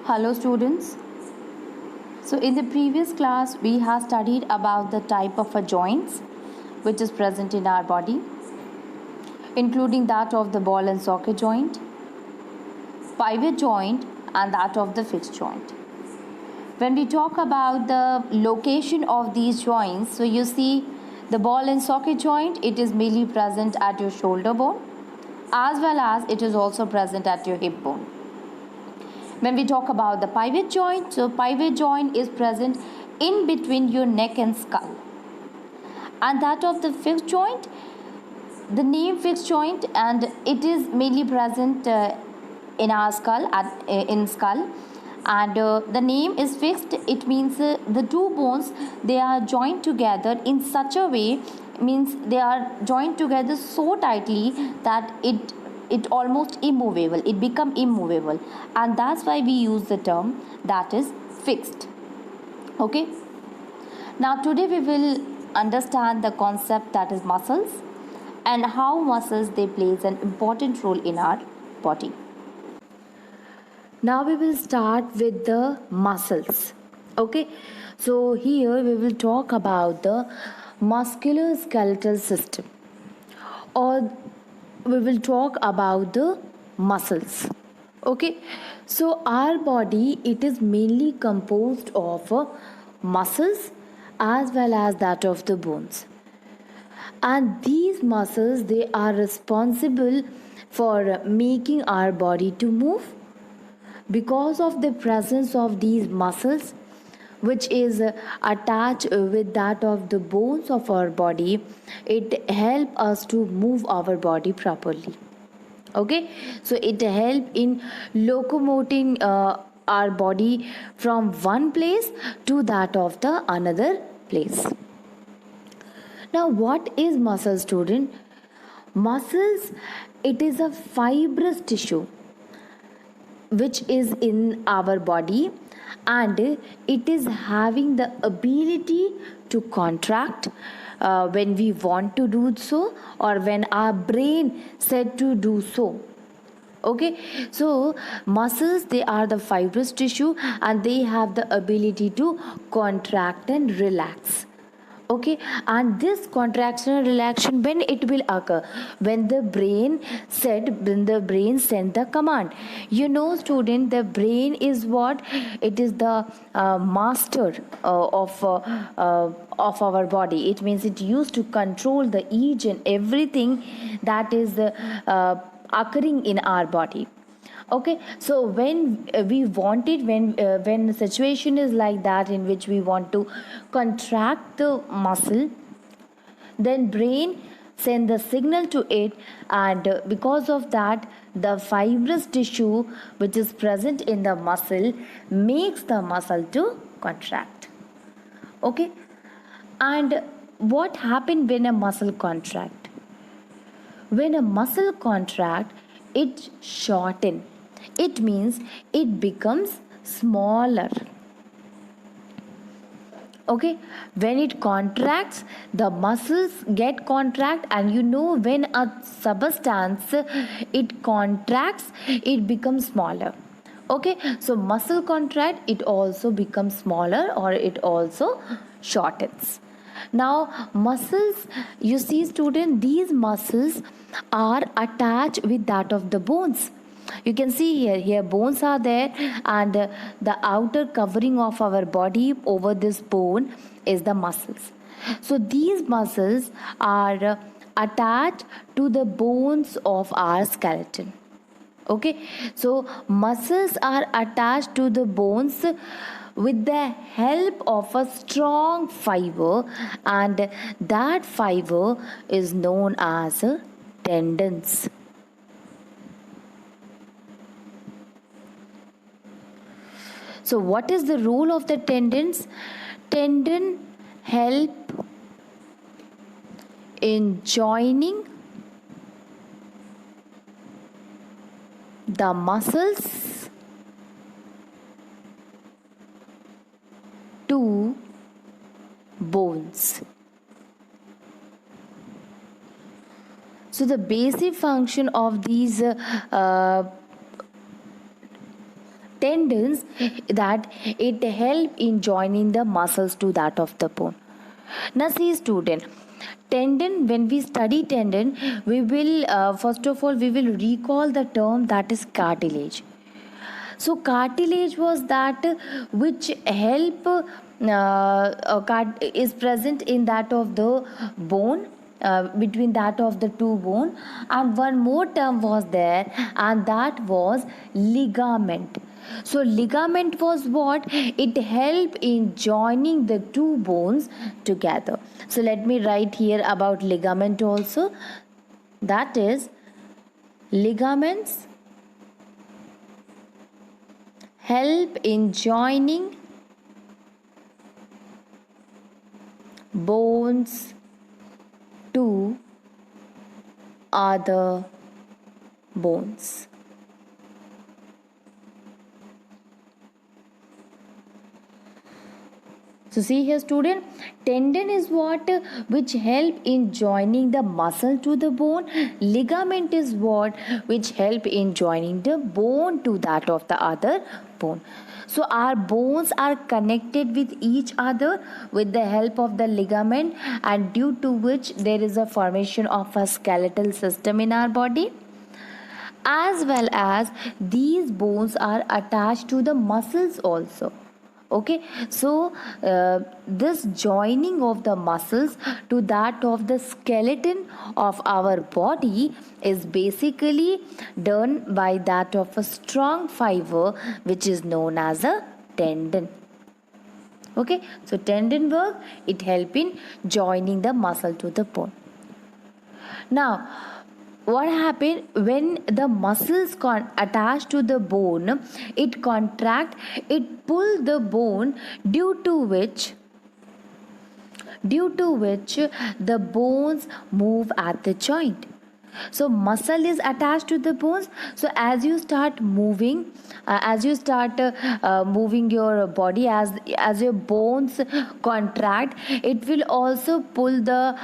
Hello students. So in the previous class we have studied about the type of a joints which is present in our body, including that of the ball and socket joint, pivot joint and that of the fixed joint. When we talk about the location of these joints, so you see the ball and socket joint, it is mainly present at your shoulder bone as well as it is also present at your hip bone. When we talk about the pivot joint, so pivot joint is present in between your neck and skull. And that of the fixed joint, the name fixed joint, and it is mainly present in our skull, in skull. And the name is fixed. It means the two bones, they are joined together in such a way, means they are joined together so tightly that it almost immovable, it become immovable, and that's why we use the term that is fixed. Okay, now today we will understand the concept that is muscles and how muscles they plays an important role in our body. Now we will start with the muscles. Okay, so here we will talk about the musculoskeletal system, or we will talk about the muscles. Okay, so our body, it is mainly composed of muscles as well as that of the bones, and these muscles, they are responsible for making our body to move. Because of the presence of these muscles, which is attached with that of the bones of our body, it help us to move our body properly. Okay, so it help in locomoting our body from one place to that of the another place. Now what is muscle, student? Muscles, it is a fibrous tissue which is in our body, and it is having the ability to contract when we want to do so, or when our brain said to do so. Okay, so muscles, they are the fibrous tissue and they have the ability to contract and relax. Okay, and this contraction and relaxation, when it will occur, when the brain sent the command. You know student, the brain is what? It is the master of our body. It means it used to control the each and everything that is occurring in our body. Okay, so when we want it, when the situation is like that in which we want to contract the muscle, then brain send the signal to it, and because of that, the fibrous tissue which is present in the muscle makes the muscle to contract. Okay, and what happens when a muscle contract? When a muscle contract, it shorten. It means it becomes smaller. Okay, when it contracts, the muscles get contract, and you know, when a substance it contracts, it becomes smaller. Okay, so muscle contract, it also becomes smaller, or it also shortens. Now muscles, you see student, these muscles are attached with that of the bones. You can see here bones are there, and the outer covering of our body over this bone is the muscles. So these muscles are attached to the bones of our skeleton. Okay, so muscles are attached to the bones with the help of a strong fiber, and that fiber is known as tendons. So what is the role of the tendons? Tendon help in joining the muscles to bones. So the basic function of these tendons, that it help in joining the muscles to that of the bone. Now see student, tendon, when we study tendon, we will first of all we will recall the term that is cartilage. So cartilage was that which help is present in that of the bone, between that of the two bone, and one more term was there, and that was ligament. So ligament was what? It help in joining the two bones together. So let me write here about ligament also. That is, ligaments help in joining bones to other bones. So see here student, tendon is what which help in joining the muscle to the bone. Ligament is what which help in joining the bone to that of the other bone. So our bones are connected with each other with the help of the ligament, and due to which there is a formation of a skeletal system in our body, as well as these bones are attached to the muscles also. Okay, so this joining of the muscles to that of the skeleton of our body is basically done by that of a strong fiber which is known as a tendon. Okay, so tendon work, it help in joining the muscle to the bone. Now what happened when the muscles attached to the bone, it contract, it pull the bone, due to which the bones move at the joint. So muscle is attached to the bones. So as you start moving, moving your body, as your bones contract, it will also pull the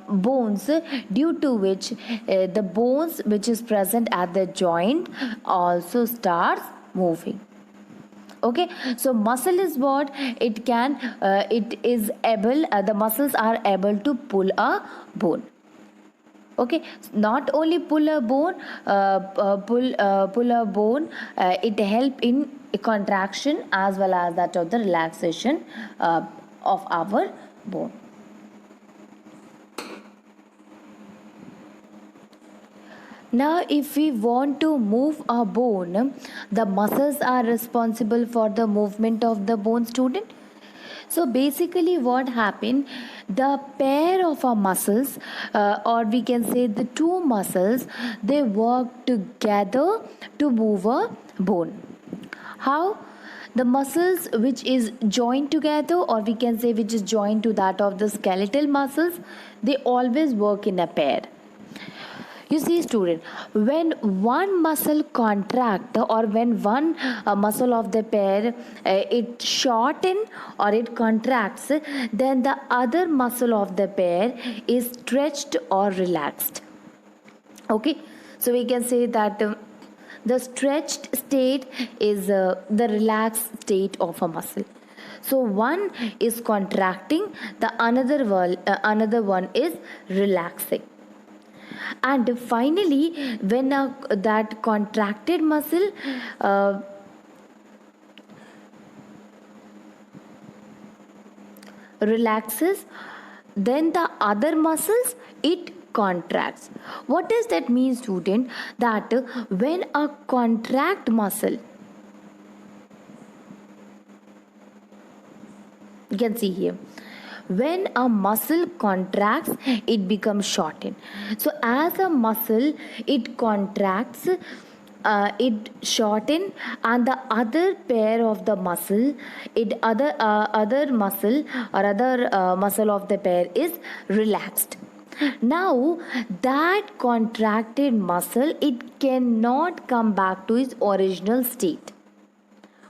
bones, due to which the bones which is present at the joint also starts moving. Okay, so muscle is what it can it is able the muscles are able to pull a bone. Okay, not only pull a bone, it help in contraction as well as that of the relaxation of our bone. Now if we want to move a bone, the muscles are responsible for the movement of the bone, student. So basically what happened, the pair of our muscles, or we can say the two muscles, they work together to move a bone. How? The muscles which is joined together, or we can say which is joined to that of the skeletal muscles, they always work in a pair. You see student, when one muscle contract, or when one muscle of the pair it shorten or it contracts, then the other muscle of the pair is stretched or relaxed. Okay, so we can say that the stretched state is the relaxed state of a muscle. So one is contracting, the another one is relaxing. And finally, when that contracted muscle relaxes, then the other muscles, it contracts. What does that mean, student? That when a contract muscle, you can see here, when a muscle contracts, it becomes shortened. So as a muscle it contracts, it shorten, and the other pair of the muscle, other muscle or other muscle of the pair is relaxed. Now that contracted muscle, it cannot come back to its original state.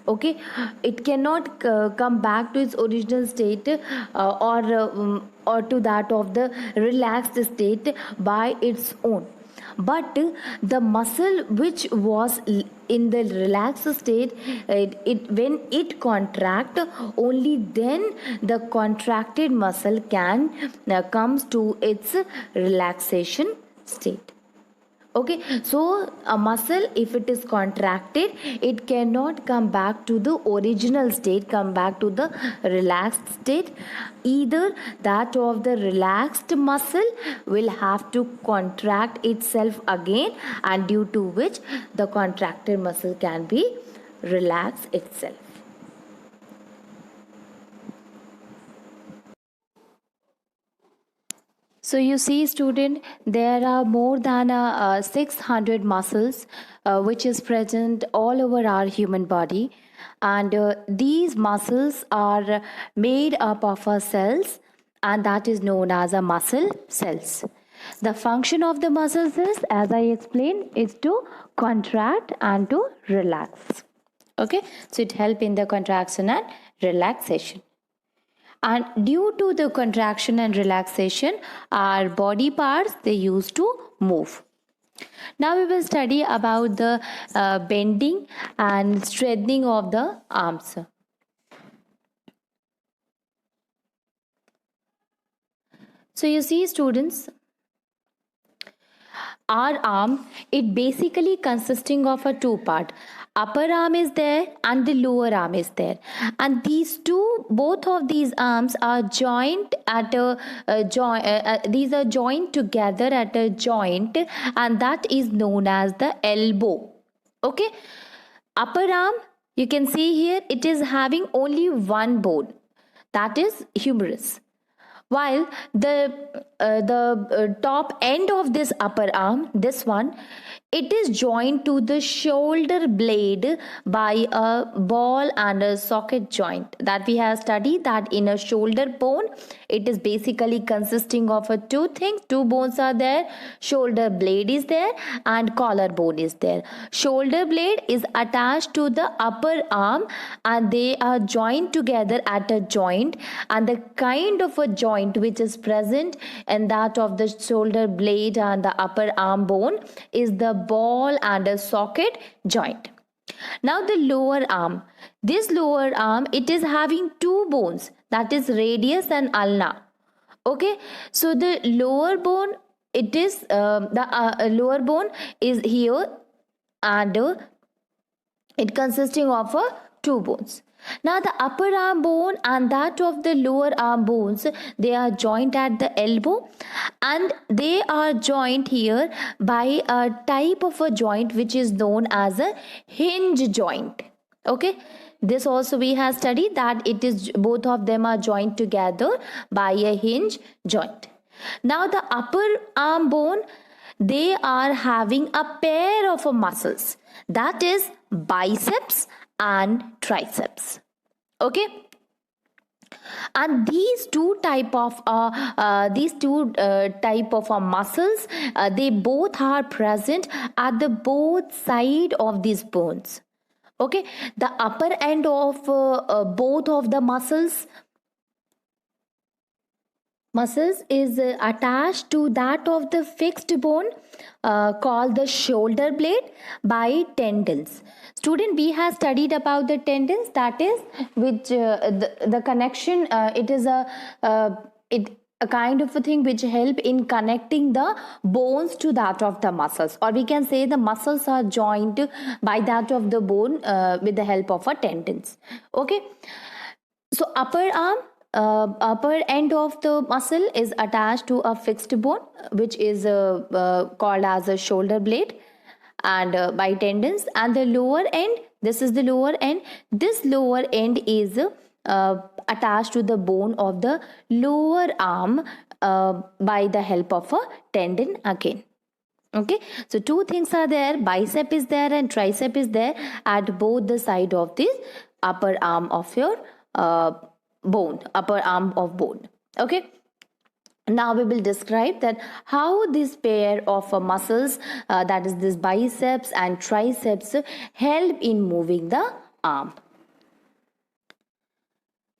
Okay, it cannot come back to its original state, or to that of the relaxed state by its own. but the muscle which was in the relaxed state, when it contract, only then the contracted muscle can comes to its relaxation state. Okay, so a muscle, if it is contracted, it cannot come back to the original state, come back to the relaxed state. Either that of the relaxed muscle will have to contract itself again, and due to which the contracted muscle can be relaxed itself. So you see, student, there are more than 600 muscles which is present all over our human body, and these muscles are made up of cells, and that is known as a muscle cells. The function of the muscles is, as I explained, is to contract and to relax. Okay, so it helps in the contraction and relaxation. And due to the contraction and relaxation, our body parts, they used to move. Now we will study about the bending and strengthening of the arms. So you see, students, our arm, it basically consisting of a two part. Upper arm is there and the lower arm is there, and these two, both of these arms are joined at a joint. These are joined together at a joint, and that is known as the elbow. Okay, upper arm, you can see here, it is having only one bone, that is humerus, while the top end of this upper arm, this one, it is joined to the shoulder blade by a ball and a socket joint. That we have studied that in a shoulder bone, it is basically consisting of a two things. Two bones are there, shoulder blade is there and collarbone is there. Shoulder blade is attached to the upper arm and they are joined together at a joint, and the kind of a joint which is present in that of the shoulder blade and the upper arm bone is the ball and a socket joint. Now the lower arm, this lower arm, it is having two bones, that is radius and ulna. Okay, so the lower bone, it is the lower bone is here, and it consisting of two bones. Now the upper arm bone and that of the lower arm bones, they are joined at the elbow, and they are joined here by a type of a joint which is known as a hinge joint. Okay, this also we have studied that it is, both of them are joined together by a hinge joint. Now the upper arm bone, they are having a pair of muscles, that is biceps and triceps. Okay, and these two type of muscles, they both are present at the both side of these bones. Okay, the upper end of both of the muscles is attached to that of the fixed bone called the shoulder blade by tendons. Student, we have studied about the tendons, that is which the connection, it is a kind of a thing which help in connecting the bones to that of the muscles, or we can say the muscles are joined by that of the bone with the help of a tendons. Okay, so upper end of the muscle is attached to a fixed bone which is called as a shoulder blade and by tendons, and the lower end, this is the lower end, this lower end is attached to the bone of the lower arm by the help of a tendon again. Okay, so two things are there, bicep is there and tricep is there at both the side of this upper arm of your bone, upper arm of bone. Okay, now we will describe that how this pair of muscles, that is this biceps and triceps, help in moving the arm.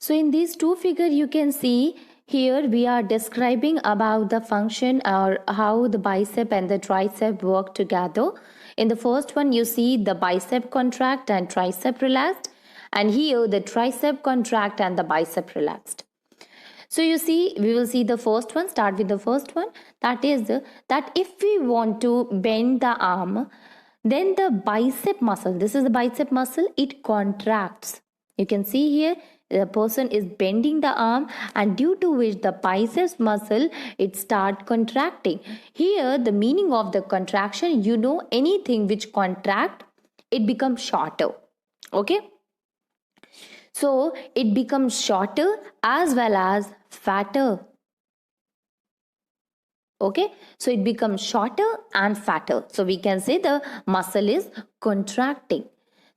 So in these two figures you can see, Here we are describing about the function or how the bicep and the tricep work together. In the first one, you see the bicep contract and tricep relaxed, and here the tricep contract and the bicep relaxed. So you see, we will see the first one, start with the first one. That is that if we want to bend the arm, then the bicep muscle, this is the bicep muscle, it contracts. You can see here, the person is bending the arm, and due to which the biceps muscle, it start contracting. Here, the meaning of the contraction, you know, anything which contract, it becomes shorter. Okay. So it becomes shorter as well as fatter. Okay, so it becomes shorter and fatter. So we can say the muscle is contracting.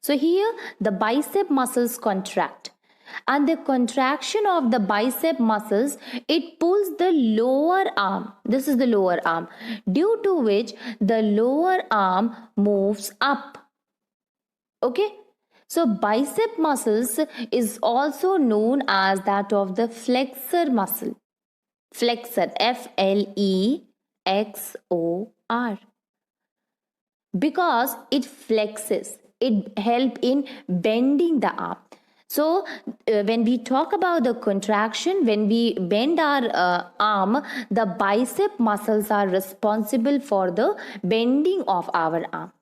So here the bicep muscles contract, and the contraction of the bicep muscles, it pulls the lower arm. This is the lower arm, due to which the lower arm moves up. Okay. So bicep muscles is also known as that of the flexor muscle. Flexor, Flexor. Because it flexes, it helps in bending the arm. So when we talk about the contraction, when we bend our arm, the bicep muscles are responsible for the bending of our arm.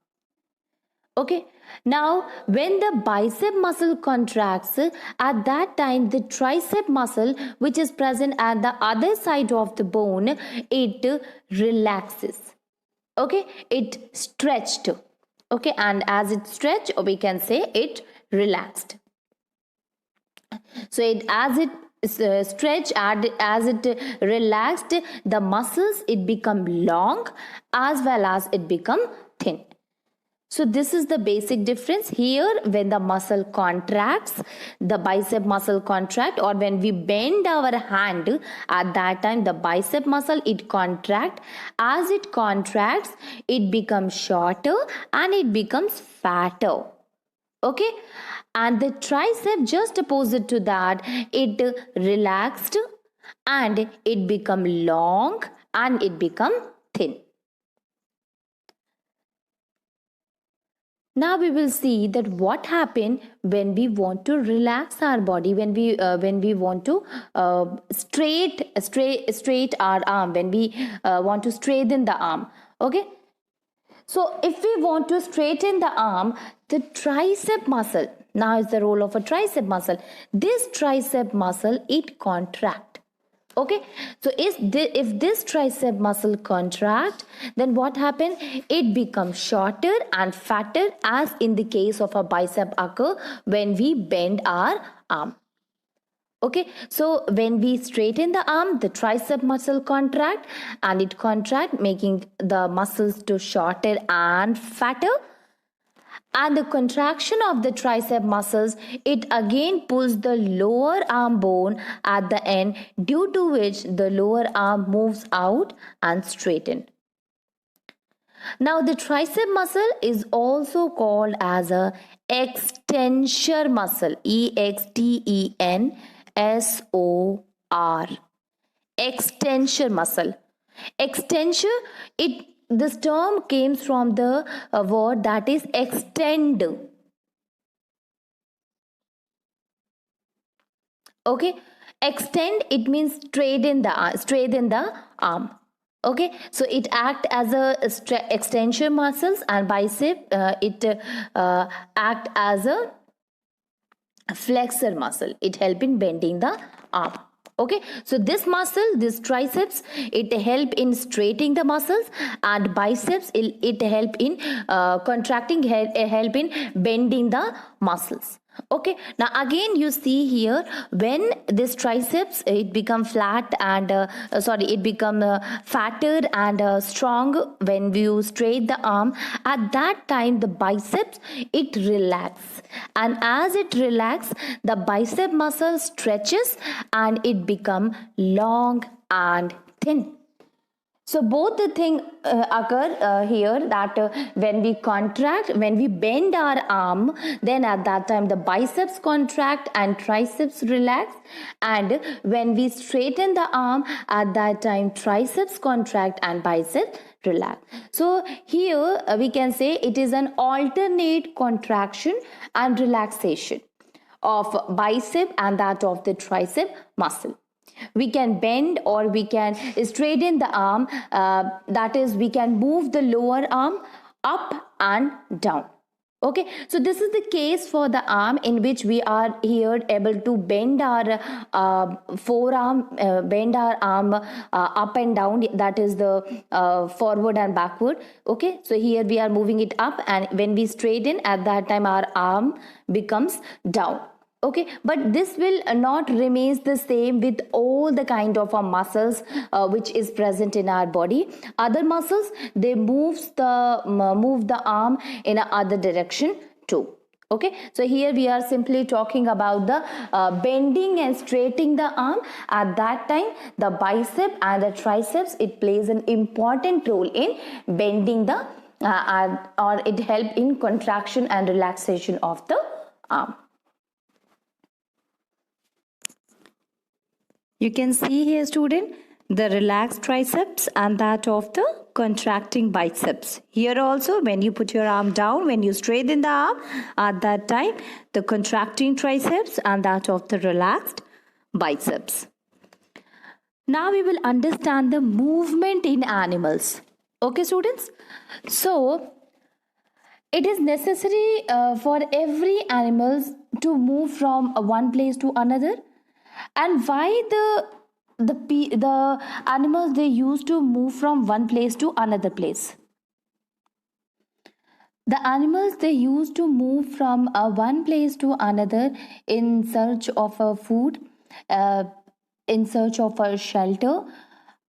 Okay, now when the bicep muscle contracts, at that time the tricep muscle, which is present at the other side of the bone, it relaxes. Okay, it stretched. Okay, and as it stretched, we can say it relaxed. So as it stretch, as it relaxed, the muscles, it become long as well as it become thin. So this is the basic difference. Here when the muscle contracts, the bicep muscle contract, or when we bend our hand, at that time the bicep muscle, it contract. As it contracts, it becomes shorter and it becomes fatter. Okay, and the tricep, just opposite to that, it relaxed and it become long and it become thin. Now we will see that what happen when we want to relax our body, when we want to straight our arm, when we want to straighten the arm. Okay. So if we want to straighten the arm, the tricep muscle, now is the role of a tricep muscle. This tricep muscle, it contract. Okay, so if this tricep muscle contract, then what happens? It becomes shorter and fatter, as in the case of a bicep occur when we bend our arm. Okay, so when we straighten the arm, the tricep muscle contract, and it contract, making the muscles to shorter and fatter. And the contraction of the tricep muscles, it again pulls the lower arm bone at the end, due to which the lower arm moves out and straighten. Now the tricep muscle is also called as a extensor muscle, EXTENSOR. Extensor muscle. Extensor, this term came from the word that is extend. Okay, extend, it means straighten the arm. Okay, so it act as a extension muscles, and bicep it act as a flexor muscle. It help in bending the arm. Okay, so this muscle, this triceps, it help in straightening the muscles, and biceps, it help in contracting, help in bending the muscles. Okay, now again you see here, when this triceps, it become flat and it become fatter and strong when you straight the arm. At that time the biceps, it relax, and as it relax, the bicep muscle stretches and it become long and thin. So both the thing occur here, that when we contract, when we bend our arm, then at that time the biceps contract and triceps relax, and when we straighten the arm, at that time triceps contract and biceps relax. So here we can say it is an alternate contraction and relaxation of bicep and that of the tricep muscle. We can bend or we can straighten the arm, that is we can move the lower arm up and down. Okay, so this is the case for the arm in which we are here able to bend our forearm, bend our arm up and down, that is the forward and backward. Okay, so here we are moving it up, and when we straighten, at that time our arm becomes down. Okay, but this will not remains the same with all the kind of muscles which is present in our body. Other muscles, they move the arm in a other direction too. Okay, so here we are simply talking about the bending and straightening the arm. At that time the bicep and the triceps, it plays an important role in bending the or it help in contraction and relaxation of the arm. You can see here, student, the relaxed triceps and that of the contracting biceps. Here also, when you put your arm down, when you straighten the arm, at that time, the contracting triceps and that of the relaxed biceps. Now we will understand the movement in animals. Okay, students? So, it is necessary for every animal to move from one place to another. And why the animals, they used to move from one place to another place? The animals, they used to move from one place to another in search of a food, in search of a shelter,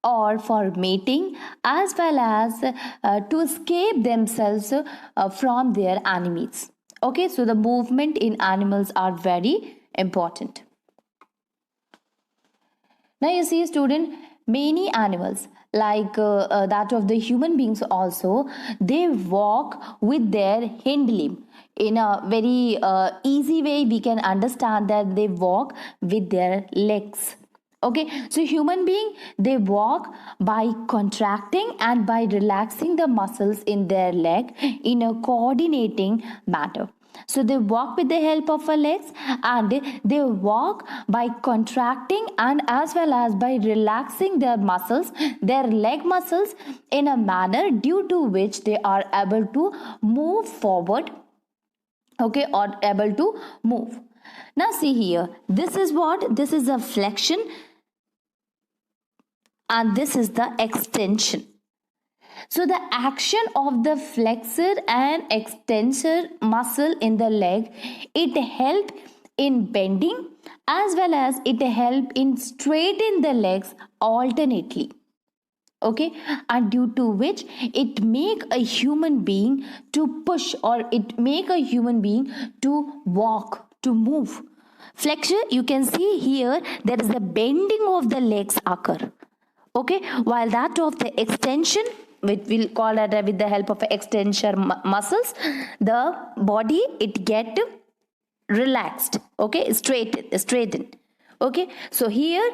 or for mating, as well as to escape themselves from their enemies. Okay, so the movement in animals are very important. Now you see, student, many animals like that of the human beings also, they walk with their hind limb. In a very easy way, we can understand that they walk with their legs. Okay, so human being, they walk by contracting and by relaxing the muscles in their leg in a coordinating manner. So they walk with the help of their legs, and they walk by contracting and as well as by relaxing their muscles, their leg muscles, in a manner due to which they are able to move forward, okay, or able to move. Now see here, this is what? This is a flexion and this is the extension. So the action of the flexor and extensor muscle in the leg, it help in bending as well as it help in straighten the legs alternately. Okay, and due to which it make a human being to push, or it make a human being to walk, to move. Flexor, you can see here, there is a bending of the legs occur. Okay, while that of the extension, which we'll call that with the help of extensor muscles, the body, it get relaxed. Okay, straightened. Okay, so here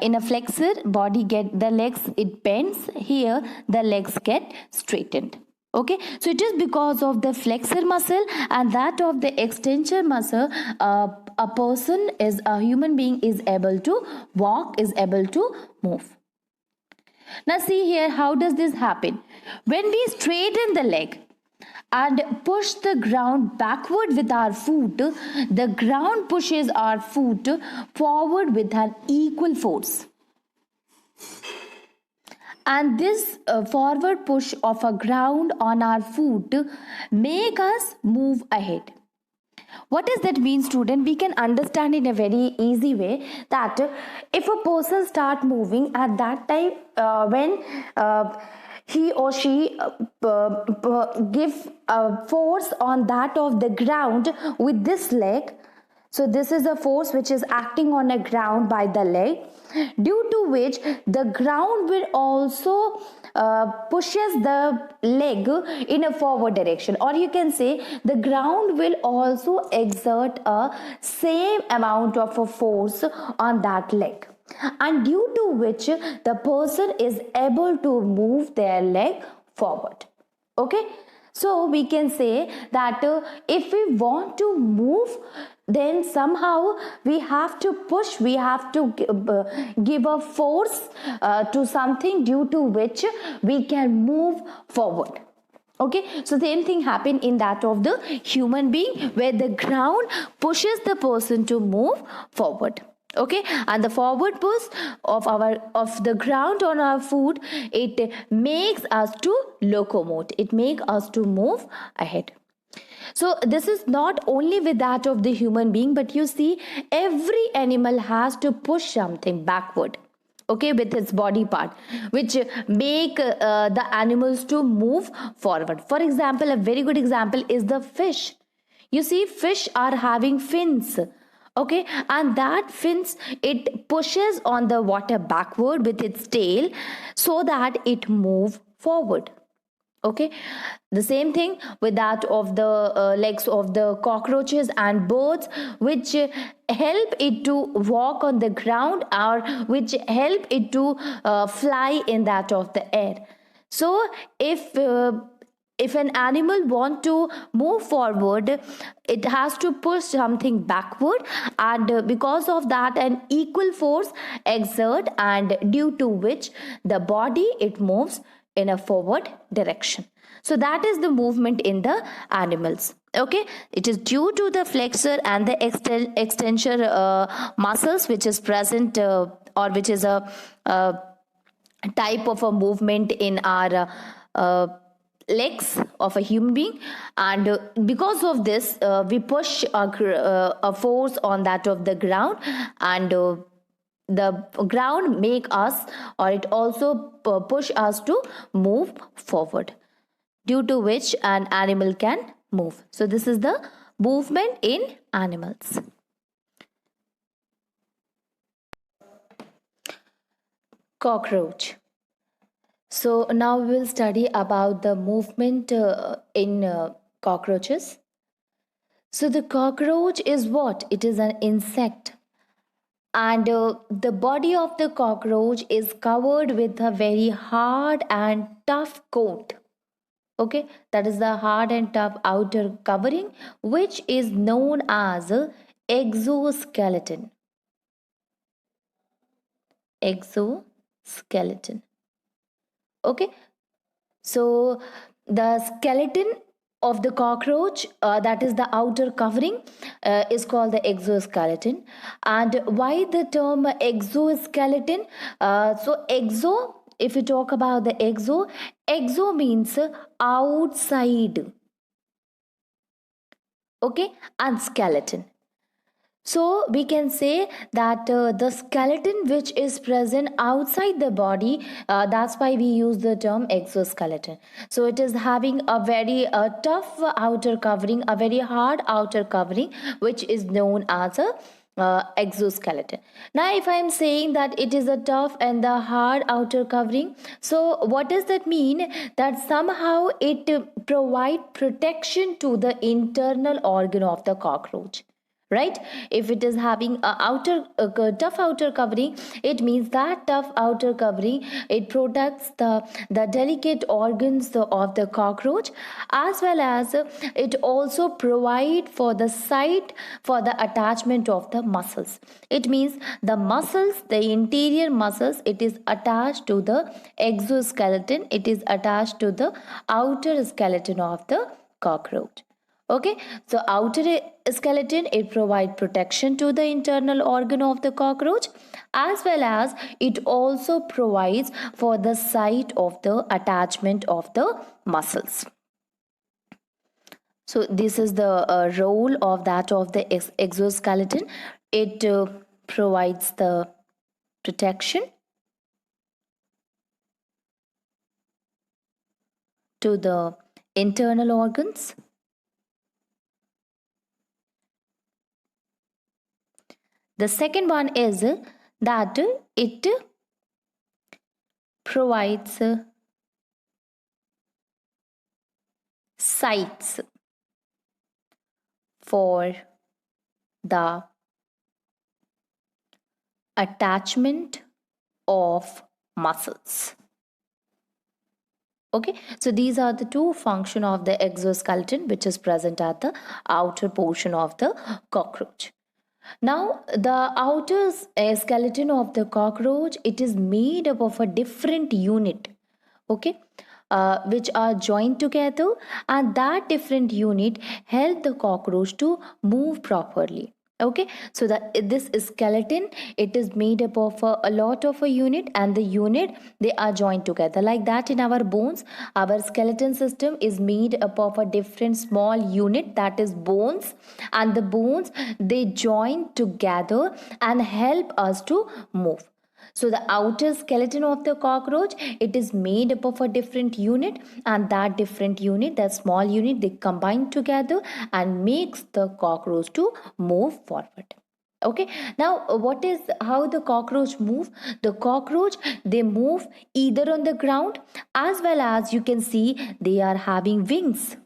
in a flexor, body get the legs, it bends. Here the legs get straightened. Okay, so it is because of the flexor muscle and that of the extensor muscle, a person, is a human being, is able to walk, is able to move. Now see here, how does this happen? When we straighten the leg and push the ground backward with our foot, the ground pushes our foot forward with an equal force. And this forward push of a ground on our foot make us move ahead. What does that mean, student? We can understand in a very easy way that if a person start moving, at that time when he or she give force on that of the ground with this leg, So this is a force which is acting on a ground by the leg, due to which the ground will also pushes the leg in a forward direction, or you can say the ground will also exert a same amount of a force on that leg, and due to which the person is able to move their leg forward. Okay, so we can say that if we want to move, then somehow we have to push, we have to give a force to something, due to which we can move forward. Okay, so same thing happened in that of the human being, where the ground pushes the person to move forward. Okay, and the forward push of the ground on our foot, it makes us to locomote, it makes us to move ahead. So this is not only with that of the human being, but you see every animal has to push something backward, okay, with its body part, which make the animals to move forward. For example, a very good example is the fish. You see, fish are having fins, okay, and that fins, it pushes on the water backward with its tail, so that it move forward. Okay, the same thing with that of the legs of the cockroaches and birds, which help it to walk on the ground, or which help it to fly in that of the air. So if an animal want to move forward, it has to push something backward, and because of that an equal force exert, and due to which the body it moves in a forward direction. So that is the movement in the animals. Okay, it is due to the flexor and the extensor muscles, which is present or which is a type of a movement in our legs of a human being, and because of this we push a force on that of the ground, and the ground make us, or it also push us to move forward, due to which an animal can move. So this is the movement in animals. Cockroach. So now we will study about the movement in cockroaches. So the cockroach is what? It is an insect, and the body of the cockroach is covered with a very hard and tough coat. Okay, that is the hard and tough outer covering, which is known as exoskeleton. Exoskeleton. Okay, so the skeleton of the cockroach, that is the outer covering, is called the exoskeleton. And why the term exoskeleton? So exo, if you talk about the exo, exo means outside, okay, and skeleton. So we can say that the skeleton which is present outside the body, that's why we use the term exoskeleton. So it is having a very tough outer covering, a very hard outer covering, which is known as a exoskeleton. Now, if I am saying that it is a tough and the hard outer covering, so what does that mean? That somehow it provide protection to the internal organ of the cockroach, right? If it is having a tough outer covering, it means that tough outer covering, it protects the delicate organs of the cockroach, as well as it also provide for the site for the attachment of the muscles. It means the muscles, the interior muscles, it is attached to the exoskeleton, it is attached to the outer skeleton of the cockroach. Okay, so outer skeleton, it provide protection to the internal organ of the cockroach, as well as it also provides for the site of the attachment of the muscles. So this is the role of that of the exoskeleton. It provides the protection to the internal organs, The second one is that it provides sites for the attachment of muscles. Okay, so these are the two functions of the exoskeleton which is present at the outer portion of the cockroach. Now, the outer skeleton of the cockroach, it is made up of a different unit, okay, which are joined together, and that different unit help the cockroach to move properly. Okay, so that this skeleton, it is made up of a lot of a unit, and the unit, they are joined together. Like that, in our bones, our skeleton system is made up of a different small unit, that is bones, and the bones, they join together and help us to move. So the outer skeleton of the cockroach, it is made up of a different unit, and that different unit, that small unit, they combine together and makes the cockroach to move forward. Okay, now what is how the cockroach move? The cockroach, they move either on the ground, as well as you can see they are having wings.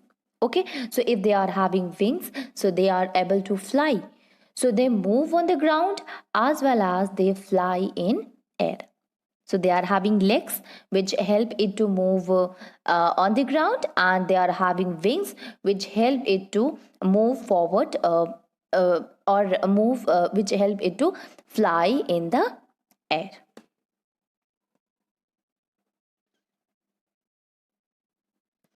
Okay, so if they are having wings, so they are able to fly. So they move on the ground as well as they fly in air. So they are having legs which help it to move on the ground, and they are having wings which help it to move forward, or move which help it to fly in the air.